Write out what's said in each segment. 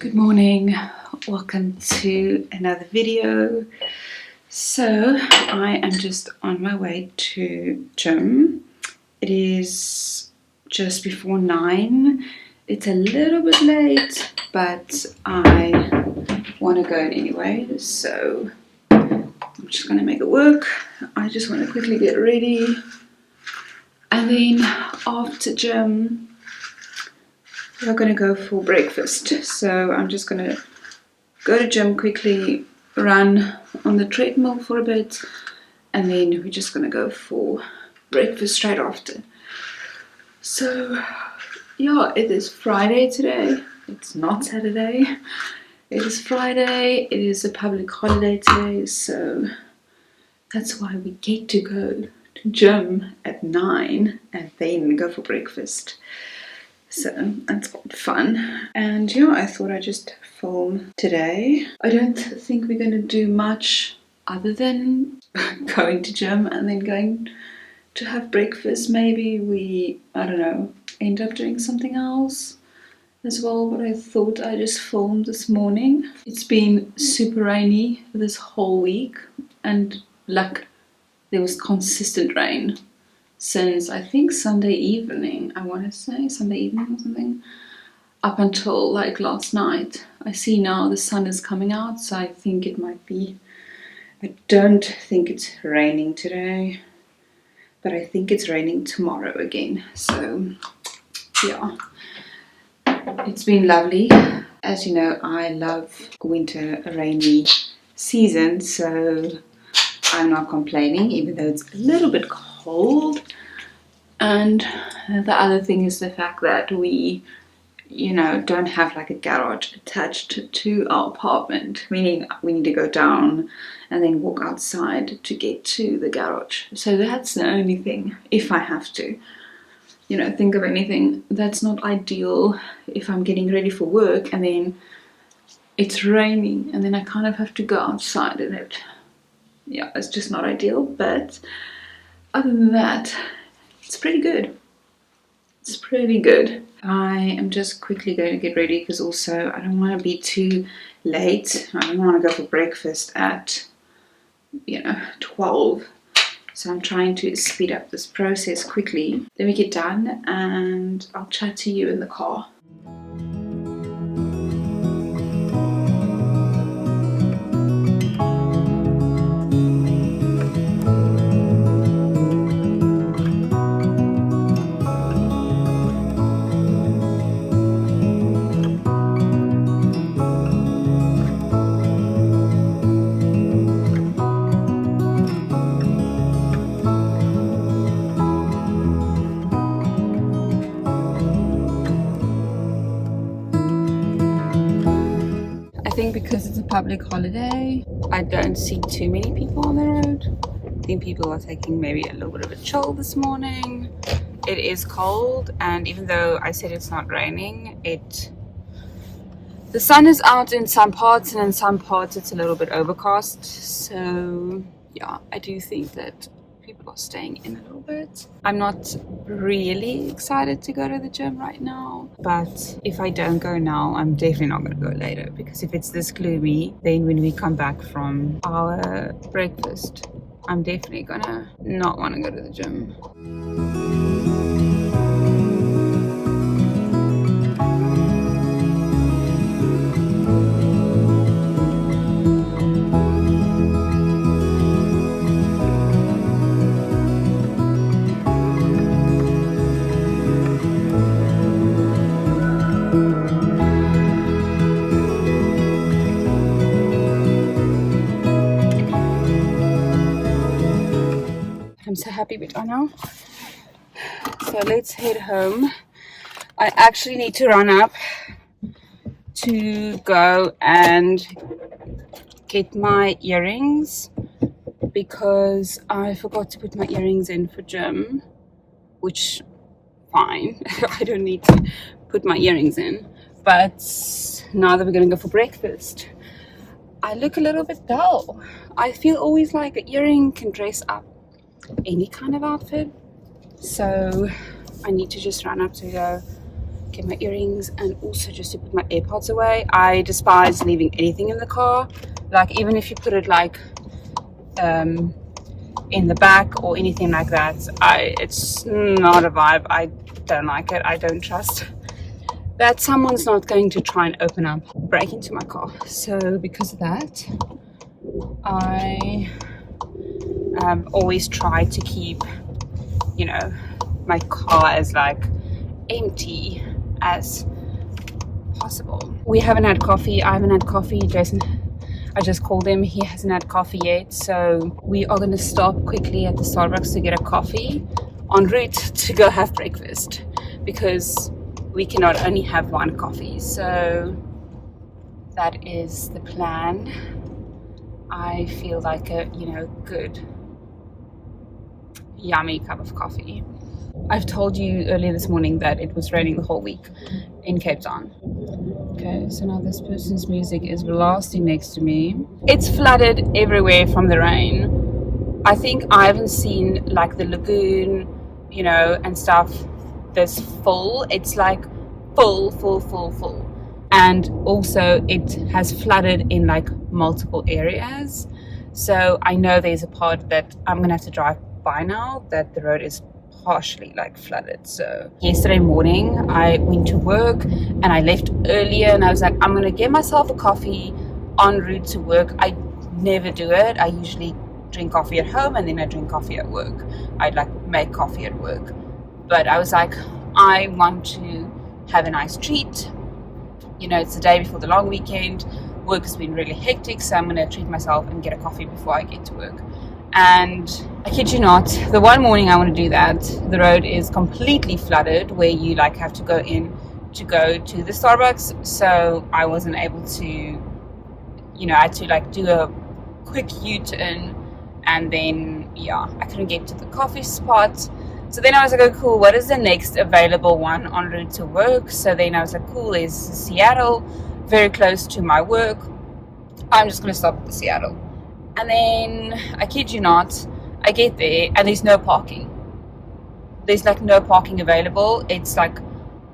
Good morning, welcome to another video. So I am just on my way to gym. It is just before 9. It's a little bit late, but I want to go in anyway, so I'm just going to make it work. I just want to quickly get ready, and then after gym we're going to go for breakfast. So I'm just going to go to gym quickly, run on the treadmill for a bit, and then we're just going to go for breakfast straight after. So yeah, it is Friday today. It's not Saturday. It is Friday. It is a public holiday today, so that's why we get to go to gym at 9 and then go for breakfast. So that's quite fun. And yeah, I thought I'd just film today. I don't think we're going to do much other than going to gym and then going to have breakfast. Maybe we, I don't know, end up doing something else as well. But I thought I just filmed this morning. It's been super rainy this whole week, and like there was consistent rain since I think Sunday evening, I want to say Sunday evening or something, up until like last night. I see now the sun is coming out, so I think it might be, I don't think it's raining today, but I think it's raining tomorrow again. So yeah, it's been lovely. As you know, I love winter, a rainy season, so I'm not complaining, even though it's a little bit cold. And the other thing is the fact that we, don't have like a garage attached to our apartment, meaning we need to go down and then walk outside to get to the garage. So that's the only thing, if I have to, think of anything. That's not ideal if I'm getting ready for work and then it's raining and then I kind of have to go outside, and it's just not ideal. But other than that, it's pretty good. It's pretty good. I am just quickly going to get ready because also I don't want to be too late. I don't want to go for breakfast at 12. So I'm trying to speed up this process quickly. Then we get done and I'll chat to you in the car. I think because it's a public holiday, I don't see too many people on the road. I think people are taking maybe a little bit of a chill this morning. It is cold, and even though I said it's not raining, the sun is out in some parts, and in some parts it's a little bit overcast. So yeah, I do think that people are staying in a little bit. I'm not really excited to go to the gym right now, but if I don't go now, I'm definitely not going to go later, because if it's this gloomy, then when we come back from our breakfast, I'm definitely gonna not want to go to the gym. I'm so happy with it now. So let's head home. I actually need to run up to go and get my earrings because I forgot to put my earrings in for gym, which fine. I don't need to put my earrings in. But now that we're gonna go for breakfast, I look a little bit dull. I feel always like an earring can dress up any kind of outfit, so I need to just run up to go get my earrings and also just to put my AirPods away. I despise leaving anything in the car. Like even if you put it like in the back or anything like that, it's not a vibe. I don't like it. I don't trust that someone's not going to try and break into my car. So because of that, I always try to keep, you know, my car as like empty as possible. We haven't had coffee. I haven't had coffee. Jason, I just called him. He hasn't had coffee yet. So we are going to stop quickly at the Starbucks to get a coffee en route to go have breakfast, because we cannot only have one coffee. So that is the plan. I feel like a, you know, good, yummy cup of coffee. I've told you earlier this morning that it was raining the whole week in Cape Town. Okay, so now this person's music is blasting next to me. It's flooded everywhere from the rain. I think I haven't seen like the lagoon, you know, and stuff this full. It's like full. And also it has flooded in like multiple areas. So I know there's a part that I'm gonna have to drive by now that the road is partially like flooded. So yesterday morning I went to work and I left earlier and I was like, I'm gonna get myself a coffee en route to work. I never do it. I usually drink coffee at home and then I drink coffee at work. I'd like make coffee at work, but I was like, I want to have a nice treat. You know, it's the day before the long weekend. Work has been really hectic, so I'm gonna treat myself and get a coffee before I get to work. And I kid you not, the one morning I want to do that, the road is completely flooded where you like have to go in to go to the Starbucks. So I wasn't able to, you know, I had to like do a quick U-turn, and then yeah, I couldn't get to the coffee spot. So then I was like, oh cool, what is the next available one en route to work? So then I was like, cool, there's Seattle, very close to my work. I'm just gonna stop at the Seattle. And then, I kid you not, I get there and there's no parking. There's like no parking available. It's like,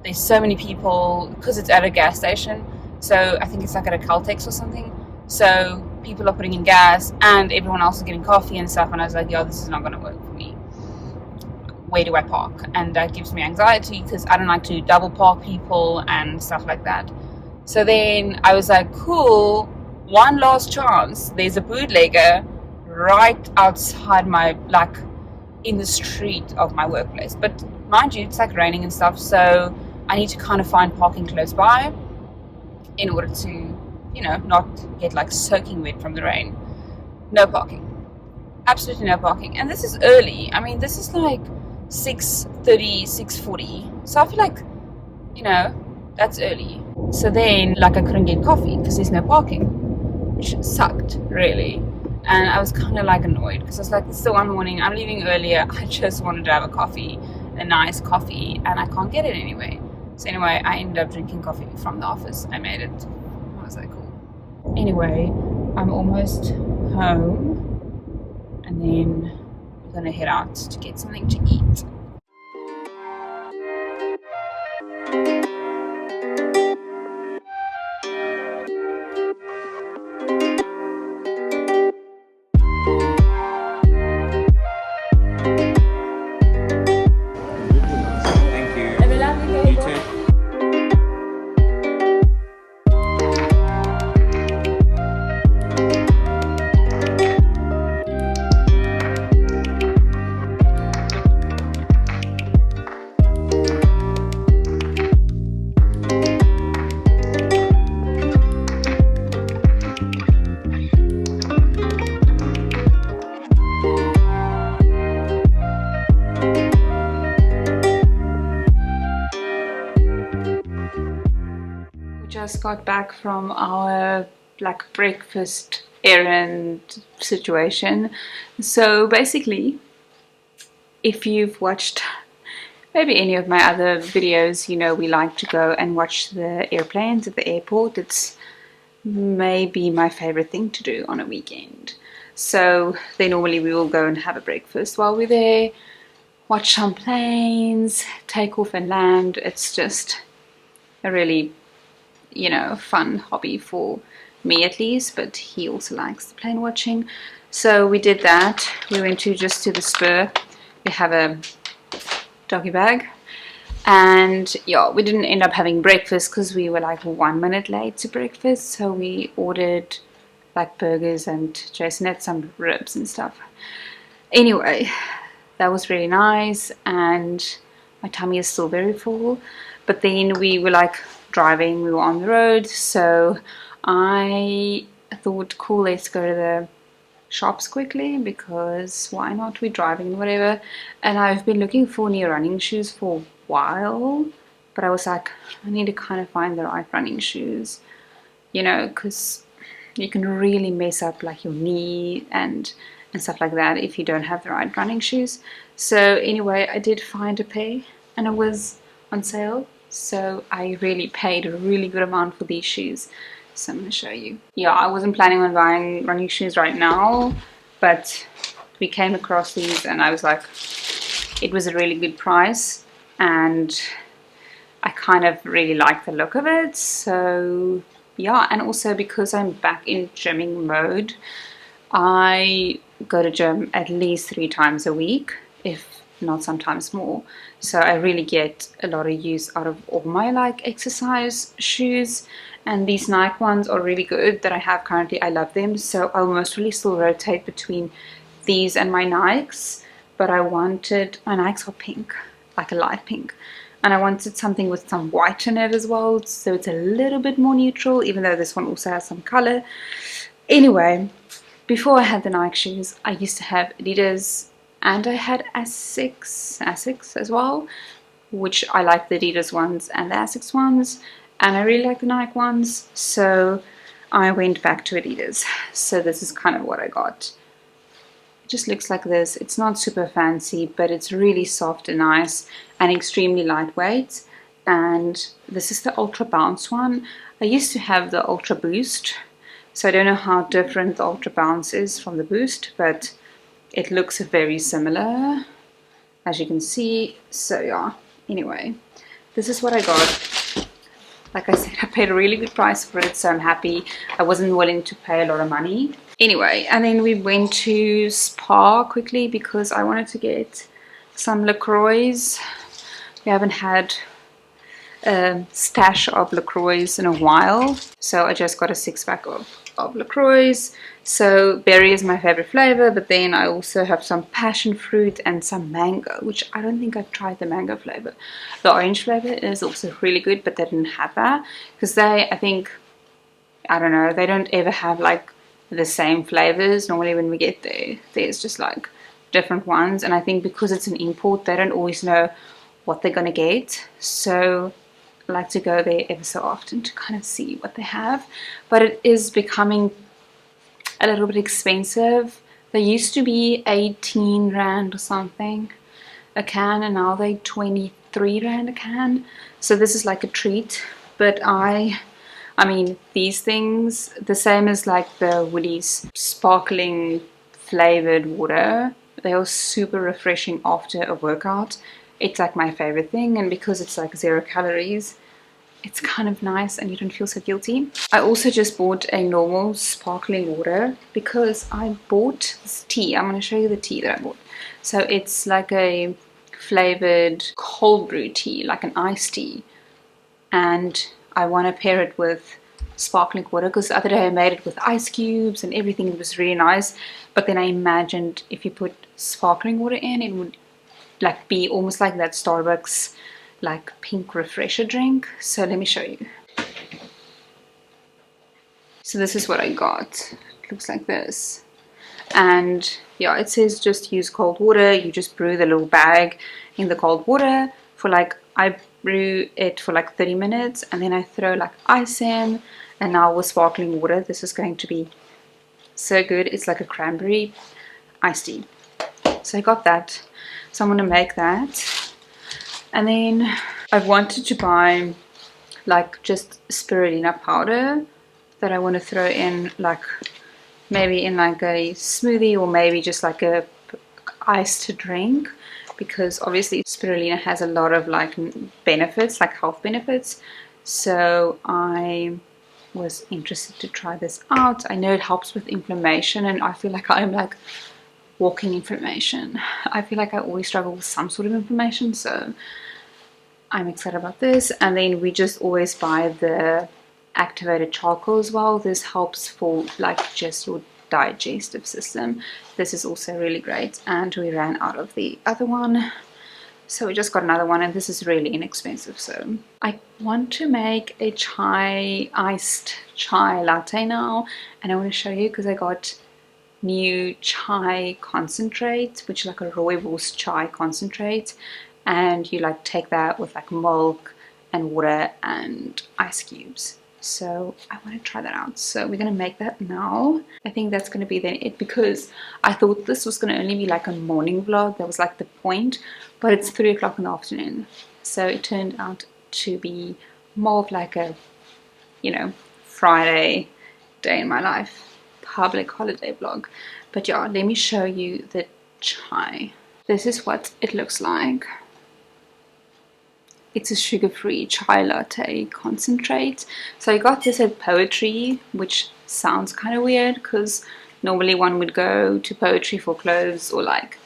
there's so many people, because it's at a gas station. So I think it's like at a Caltex or something. So people are putting in gas and everyone else is getting coffee and stuff. And I was like, yo, this is not going to work for me. Where do I park? And that gives me anxiety because I don't like to double park people and stuff like that. So then I was like, cool, one last chance. There's a bootlegger right outside my, like, in the street of my workplace. But mind you, it's like raining and stuff, so I need to kind of find parking close by in order to, you know, not get like soaking wet from the rain. No parking. Absolutely no parking. And this is early. I mean, this is like 6:30, 6:40. So I feel like, you know, that's early. So then, like, I couldn't get coffee because there's no parking, which sucked, really. And I was kind of like annoyed because I was like, it's the one morning, I'm leaving earlier, I just wanted to have a coffee, a nice coffee, and I can't get it anyway. So anyway, I ended up drinking coffee from the office. I made it. I was like, cool. Anyway, I'm almost home, and then we're gonna head out to get something to eat. Just got back from our like breakfast errand situation. So basically, if you've watched maybe any of my other videos, you know we like to go and watch the airplanes at the airport. It's maybe my favorite thing to do on a weekend. So then normally we will go and have a breakfast while we're there, watch some planes take off and land. It's just a really, you know, fun hobby for me at least, but he also likes the plane watching. So we did that. We went just to the Spur. We have a doggy bag, and yeah, we didn't end up having breakfast because we were like 1 minute late to breakfast, so we ordered like burgers and Jason had some ribs and stuff. Anyway, that was really nice, and my tummy is still very full. But then we were like driving, we were on the road, so I thought, cool, let's go to the shops quickly, because why not, we're driving and whatever. And I've been looking for new running shoes for a while, but I was like, I need to kind of find the right running shoes, you know, because you can really mess up like your knee and stuff like that if you don't have the right running shoes. So anyway, I did find a pair and it was on sale, so I really paid a really good amount for these shoes. So I'm going to show you. Yeah, I wasn't planning on buying running shoes right now, but we came across these and I was like, it was a really good price and I kind of really like the look of it. So yeah, and also because I'm back in gymming mode, I go to gym at least 3 times a week, if not sometimes more. So I really get a lot of use out of all my like exercise shoes, and these Nike ones are really good that I have currently. I love them, so I'll mostly still rotate between these and my Nikes. But I wanted, my Nikes are pink, like a light pink, and I wanted something with some white in it as well, so it's a little bit more neutral, even though this one also has some color. Anyway, before I had the Nike shoes, I used to have Adidas, and I had Asics as well, which I like the Adidas ones and the Asics ones, and I really like the Nike ones, so I went back to Adidas. So this is kind of what I got. It just looks like this. It's not super fancy, but it's really soft and nice and extremely lightweight. And this is the Ultra Bounce one. I used to have the Ultra Boost, so I don't know how different the Ultra Bounce is from the Boost, but it looks very similar, as you can see. So yeah, anyway, this is what I got. Like I said, I paid a really good price for it, so I'm happy. I wasn't willing to pay a lot of money. Anyway, and then we went to Spa quickly because I wanted to get some LaCroix. We haven't had a stash of LaCroix in a while, so I just got a 6-pack of LaCroix. So berry is my favorite flavor, but then I also have some passion fruit and some mango, which I don't think I've tried the mango flavor. The orange flavor is also really good, but they didn't have that because they, I think, I don't know, they don't ever have like the same flavors. Normally when we get there, there's just like different ones, and I think because it's an import, they don't always know what they're gonna get. So I like to go there ever so often to kind of see what they have, but it is becoming a little bit expensive. They used to be 18 Rand or something a can, and now they're 23 Rand a can. So this is like a treat. But I mean, these things, the same as like the Woolies sparkling flavored water, they are super refreshing after a workout. It's like my favorite thing, and because it's like 0 calories, it's kind of nice and you don't feel so guilty. I also just bought a normal sparkling water because I bought this tea. I'm going to show you the tea that I bought. So it's like a flavored cold brew tea, like an iced tea, and I want to pair it with sparkling water because the other day I made it with ice cubes and everything. It was really nice, but then I imagined if you put sparkling water in, it would like be almost like that Starbucks like pink refresher drink. So let me show you. So this is what I got. It looks like this, and yeah, it says just use cold water. You just brew the little bag in the cold water for like, I brew it for like 30 minutes and then I throw like ice in, and now with sparkling water this is going to be so good. It's like a cranberry iced tea. So I got that, so I'm gonna make that. And then I wanted to buy like just spirulina powder that I want to throw in, like maybe in like a smoothie or maybe just like a iced drink, because obviously spirulina has a lot of like benefits, like health benefits. So I was interested to try this out. I know it helps with inflammation, and I feel like I'm like walking inflammation. I feel like I always struggle with some sort of inflammation, so I'm excited about this. And then we just always buy the activated charcoal as well. This helps for like just your digestive system. This is also really great, and we ran out of the other one, so we just got another one, and this is really inexpensive. So I want to make a iced chai latte now, and I want to show you because I got new chai concentrate, which is like a rooibos chai concentrate, and you like take that with like milk and water and ice cubes. So I want to try that out, so we're going to make that now. I think that's going to be then it, because I thought this was going to only be like a morning vlog. That was like the point, but it's 3 o'clock in the afternoon, so it turned out to be more of like a, you know, Friday day in my life public holiday vlog. But yeah, let me show you the chai. This is what it looks like. It's a sugar-free chai latte concentrate. So I got this at Poetry, which sounds kind of weird because normally one would go to Poetry for clothes or like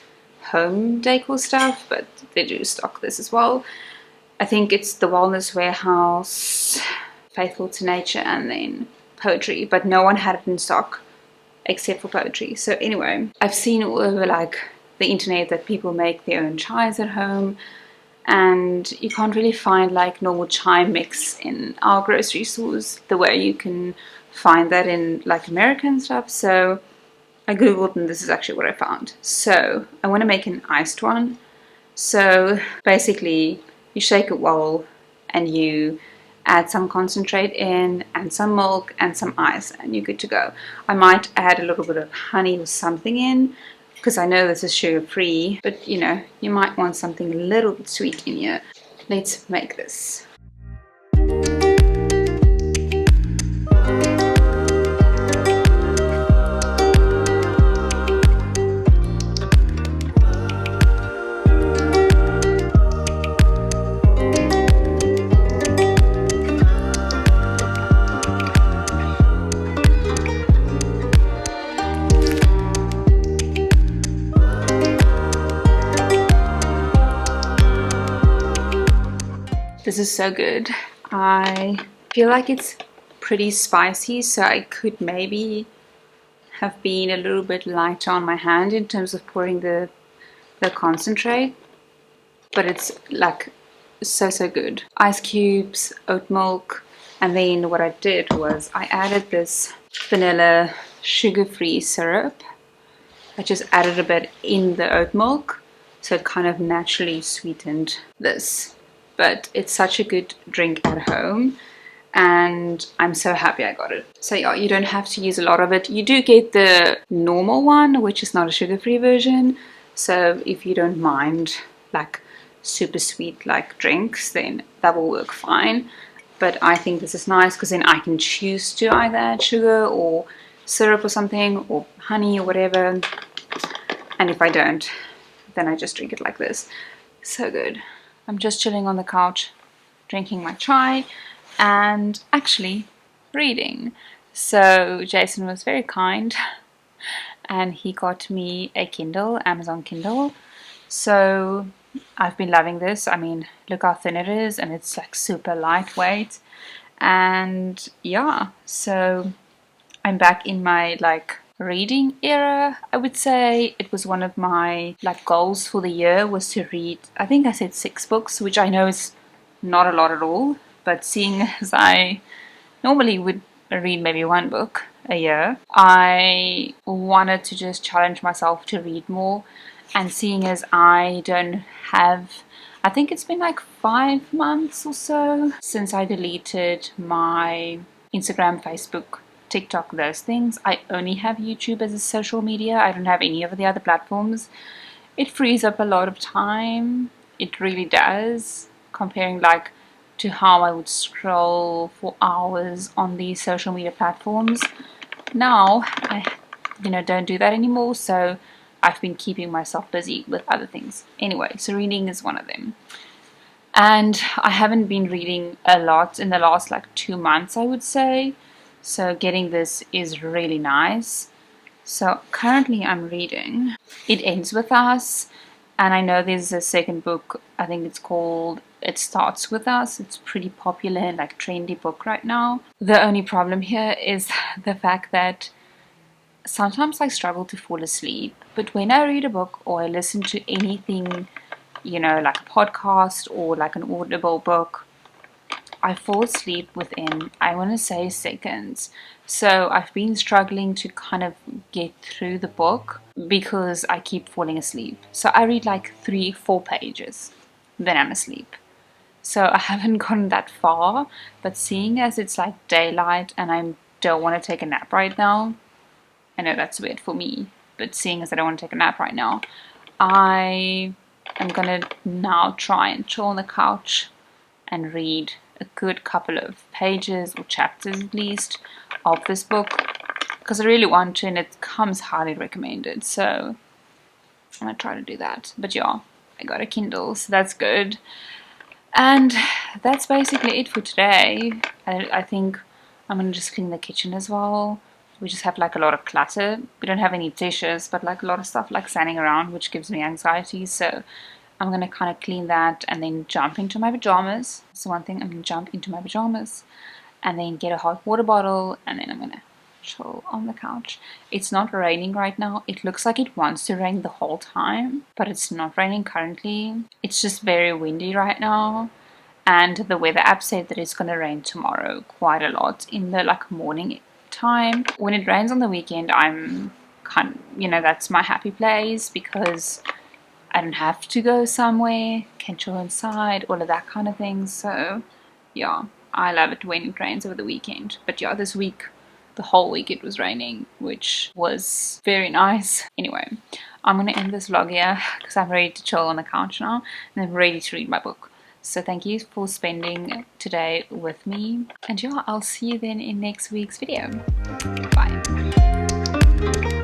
home decor stuff, but they do stock this as well. I think it's the Wellness Warehouse, Faithful to Nature, and then Poetry, but no one had it in stock except for Poetry. So anyway, I've seen all over like the internet that people make their own chais at home, and you can't really find like normal chai mix in our grocery stores the way you can find that in like American stuff. So I googled, and this is actually what I found. So I want to make an iced one. So basically you shake it well, and you add some concentrate in and some milk and some ice, and you're good to go. I might add a little bit of honey or something in, because I know this is sugar free, but you know, you might want something a little bit sweet in here. Let's make this. This is so good. I feel like it's pretty spicy, so I could maybe have been a little bit lighter on my hand in terms of pouring the concentrate, but it's like so good. Ice cubes, oat milk, and then what I did was I added this vanilla sugar-free syrup. I just added a bit in the oat milk, so it kind of naturally sweetened this. But it's such a good drink at home, and I'm so happy I got it. So yeah, you don't have to use a lot of it. You do get the normal one, which is not a sugar-free version. So if you don't mind like super sweet like drinks, then that will work fine. But I think this is nice because then I can choose to either add sugar or syrup or something, or honey or whatever. And if I don't, then I just drink it like this. So good. I'm just chilling on the couch, drinking my chai, and actually reading. So Jason was very kind, and he got me a Kindle, Amazon Kindle. So I've been loving this. I mean, look how thin it is, and it's like super lightweight. And yeah, so I'm back in my like reading era. I would say it was one of my like goals for the year was to read, I think I said 6 books, which I know is not a lot at all, but seeing as I normally would read maybe 1 book a year, I wanted to just challenge myself to read more. And seeing as I don't have, I think it's been like 5 months or so since I deleted my Instagram, Facebook, TikTok, those things. I only have YouTube as a social media. I don't have any of the other platforms. It frees up a lot of time. It really does, comparing like to how I would scroll for hours on these social media platforms. Now I don't do that anymore, so I've been keeping myself busy with other things. Anyway, so reading is one of them. And I haven't been reading a lot in the last like 2 months, I would say. So getting this is really nice. So currently I'm reading It Ends With Us, and I know there's a second book, I think it's called It Starts With Us. It's pretty popular and like trendy book right now. The only problem here is the fact that sometimes I struggle to fall asleep, but when I read a book or I listen to anything, you know, like a podcast or like an audible book, I fall asleep within, I want to say, seconds. So I've been struggling to kind of get through the book because I keep falling asleep. So I read like 3-4 pages, then I'm asleep. So I haven't gotten that far, but seeing as it's like daylight and I don't want to take a nap right now, I know that's weird for me, but seeing as I don't want to take a nap right now, I am gonna now try and chill on the couch and read a good couple of pages or chapters at least of this book because I really want to, and it comes highly recommended. So I'm gonna try to do that. But yeah, I got a Kindle, so that's good. And that's basically it for today. I think I'm gonna just clean the kitchen as well. We just have like a lot of clutter. We don't have any dishes, but like a lot of stuff like standing around, which gives me anxiety. So I'm gonna kind of clean that and then jump into my pajamas. So one thing, I'm gonna jump into my pajamas and then get a hot water bottle, and then I'm gonna chill on the couch. It's not raining right now. It looks like it wants to rain the whole time, but it's not raining currently. It's just very windy right now. And the weather app said that it's gonna rain tomorrow quite a lot in the like morning time. When it rains on the weekend, I'm kind of, you know, that's my happy place because I don't have to go somewhere, can chill inside, all of that kind of thing. So yeah, I love it when it rains over the weekend. But yeah, this week, the whole week it was raining, which was very nice. Anyway, I'm gonna end this vlog here because I'm ready to chill on the couch now and I'm ready to read my book. So thank you for spending today with me, and yeah, I'll see you then in next week's video. Bye.